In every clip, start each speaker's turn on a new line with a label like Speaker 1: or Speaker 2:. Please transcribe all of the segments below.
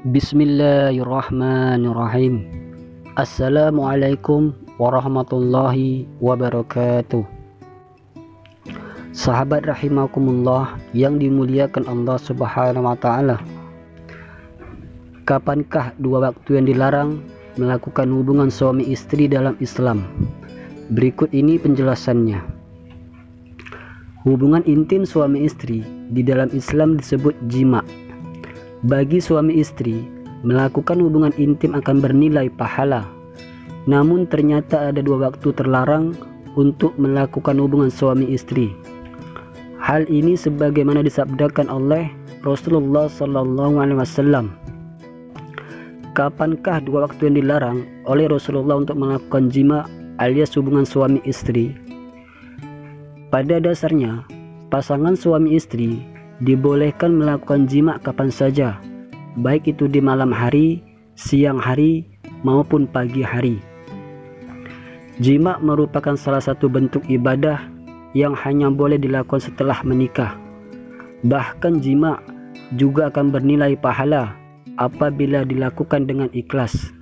Speaker 1: Bismillahirrahmanirrahim. Assalamualaikum warahmatullahi wabarakatuh. Sahabat rahimakumullah yang dimuliakan Allah Subhanahu wa taala. Kapankah dua waktu yang dilarang melakukan hubungan suami istri dalam Islam? Berikut ini penjelasannya. Hubungan intim suami istri di dalam Islam disebut jima'. Bagi suami istri, melakukan hubungan intim akan bernilai pahala. Namun ternyata ada dua waktu terlarang untuk melakukan hubungan suami istri. Hal ini sebagaimana disabdakan oleh Rasulullah SAW. Kapankah dua waktu yang dilarang oleh Rasulullah untuk melakukan jima' alias hubungan suami istri? Pada dasarnya, pasangan suami istri dibolehkan melakukan jima' kapan saja, baik itu di malam hari, siang hari, maupun pagi hari. Jima' merupakan salah satu bentuk ibadah yang hanya boleh dilakukan setelah menikah. Bahkan jima' juga akan bernilai pahala apabila dilakukan dengan ikhlas.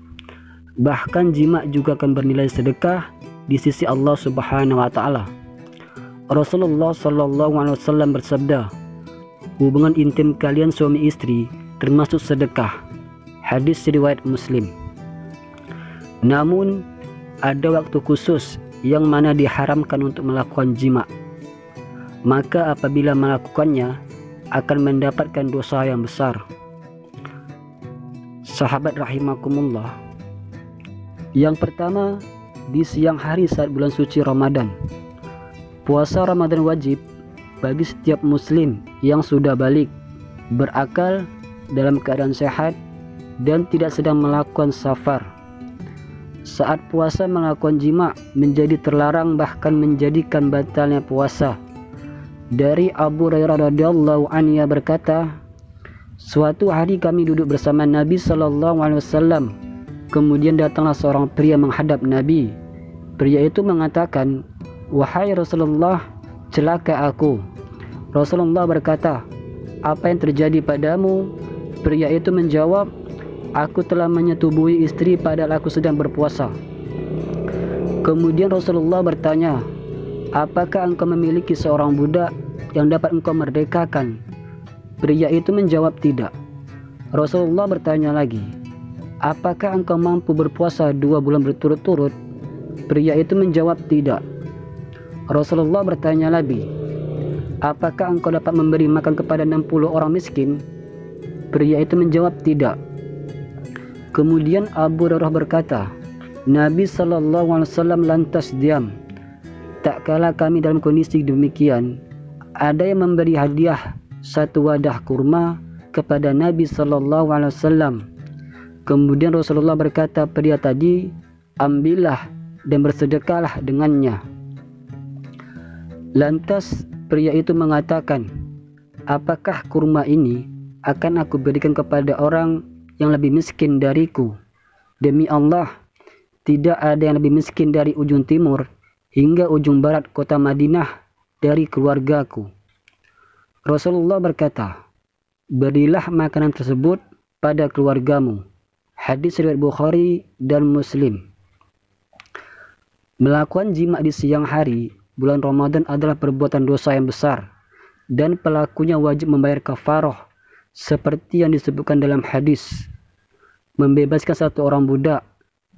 Speaker 1: Bahkan jima' juga akan bernilai sedekah di sisi Allah Subhanahu wa taala. Rasulullah SAW bersabda, hubungan intim kalian suami istri termasuk sedekah. Hadis riwayat Muslim. Namun ada waktu khusus yang mana diharamkan untuk melakukan jima'. Maka apabila melakukannya akan mendapatkan dosa yang besar. Sahabat rahimakumullah. Yang pertama, di siang hari saat bulan suci Ramadan. Puasa Ramadan wajib bagi setiap muslim yang sudah balik, berakal, dalam keadaan sehat, dan tidak sedang melakukan safar. Saat puasa melakukan jima' menjadi terlarang, bahkan menjadikan batalnya puasa. Dari Abu Hurairah radhiyallahu anhu berkata, suatu hari kami duduk bersama Nabi SAW. Kemudian datanglah seorang pria menghadap Nabi. Pria itu mengatakan, wahai Rasulullah, celaka aku. Rasulullah berkata, apa yang terjadi padamu? Pria itu menjawab, aku telah menyetubuhi istri padahal aku sedang berpuasa. Kemudian Rasulullah bertanya, apakah engkau memiliki seorang budak yang dapat engkau merdekakan? Pria itu menjawab tidak. Rasulullah bertanya lagi, apakah engkau mampu berpuasa 2 bulan berturut-turut? Pria itu menjawab tidak. Rasulullah bertanya lagi, apakah engkau dapat memberi makan kepada 60 orang miskin? Pria itu menjawab tidak. Kemudian Abu Hurairah berkata, Nabi SAW lantas diam. Tak kala kami dalam kondisi demikian, ada yang memberi hadiah 1 wadah kurma kepada Nabi SAW. Kemudian Rasulullah berkata, pria tadi, ambillah dan bersedekahlah dengannya. Lantas pria itu mengatakan, apakah kurma ini akan aku berikan kepada orang yang lebih miskin dariku? Demi Allah, tidak ada yang lebih miskin dari ujung timur hingga ujung barat kota Madinah dari keluargaku. Rasulullah berkata, berilah makanan tersebut pada keluargamu. Hadis riwayat Bukhari dan Muslim. Melakukan jima' di siang hari bulan Ramadan adalah perbuatan dosa yang besar dan pelakunya wajib membayar kafarah seperti yang disebutkan dalam hadis. Membebaskan 1 orang budak,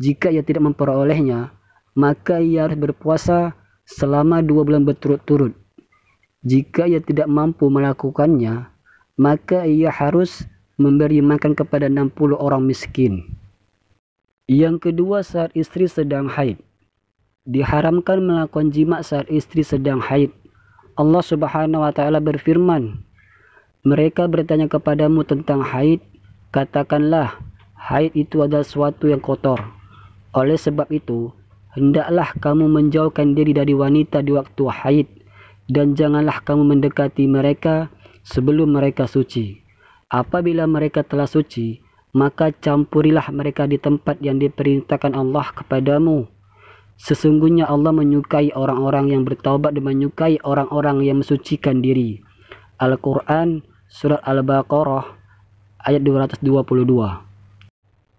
Speaker 1: jika ia tidak memperolehnya, maka ia harus berpuasa selama 2 bulan berturut-turut. Jika ia tidak mampu melakukannya, maka ia harus memberi makan kepada 60 orang miskin. Yang kedua, saat istri sedang haid. Diharamkan melakukan jima' saat istri sedang haid. Allah Subhanahu wa taala berfirman, mereka bertanya kepadamu tentang haid, katakanlah, haid itu adalah sesuatu yang kotor. Oleh sebab itu, hendaklah kamu menjauhkan diri dari wanita di waktu haid, dan janganlah kamu mendekati mereka sebelum mereka suci. Apabila mereka telah suci, maka campurilah mereka di tempat yang diperintahkan Allah kepadamu. Sesungguhnya Allah menyukai orang-orang yang bertaubat dan menyukai orang-orang yang mensucikan diri. Al-Quran Surat Al-Baqarah ayat 222.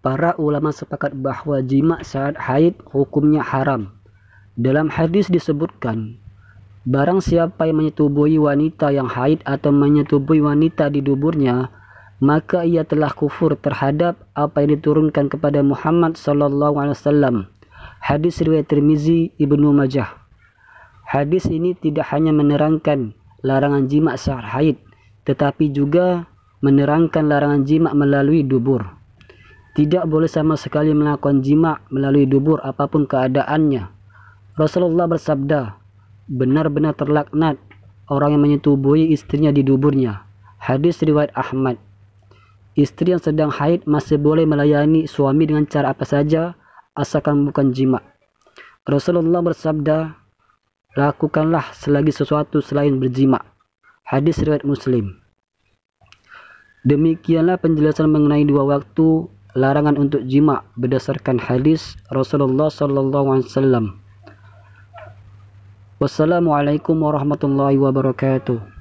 Speaker 1: Para ulama sepakat bahwa jima saat haid hukumnya haram. Dalam hadis disebutkan, barang siapa yang menyetubuhi wanita yang haid atau menyetubuhi wanita di duburnya, maka ia telah kufur terhadap apa yang diturunkan kepada Muhammad SAW. Hadis riwayat Tirmizi, Ibnu Majah. Hadis ini tidak hanya menerangkan larangan jima saat haid, tetapi juga menerangkan larangan jima melalui dubur. Tidak boleh sama sekali melakukan jima melalui dubur apapun keadaannya. Rasulullah bersabda, benar-benar terlaknat orang yang menyetubuhi istrinya di duburnya. Hadis riwayat Ahmad. Istri yang sedang haid masih boleh melayani suami dengan cara apa saja, asalkan bukan jima. Rasulullah bersabda, lakukanlah selagi sesuatu selain berjima. Hadis riwayat Muslim. Demikianlah penjelasan mengenai 2 waktu larangan untuk jima berdasarkan hadis Rasulullah SAW. Wassalamualaikum warahmatullahi wabarakatuh.